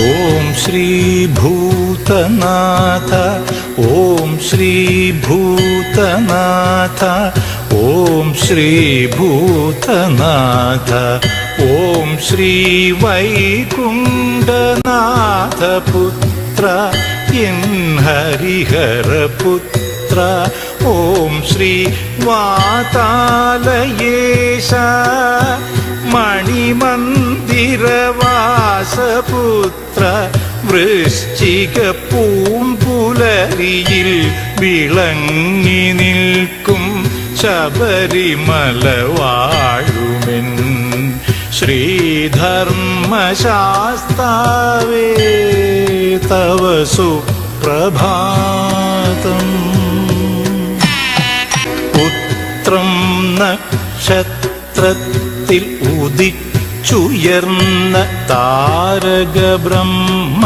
ഓം ശ്രീ ഭൂതനാഥ, ഓം ശ്രീ ഭൂതനാഥ, ഓം ശ്രീ ഭൂതനാഥ, ഓം ശ്രീ വൈകുണ്ഠനാഥ പുത്ര എൻ ഹരിഹരപുത്ര, ഓം ശ്രീ വാതാലയേശ മണിമന്ദിരവാസപുത്ര, വൃശ്ചിക പൂമ്പുലരിയിൽ വിളങ്ങി നിൽക്കും ശബരിമല വാഴുമെൻ ശ്രീധർമ്മശാസ്താവേ തവ സുപ്രഭാതം. പുത്രം നക്ഷത്രത്തിൽ ഉദിച്ചുയർന്ന താരക ബ്രഹ്മ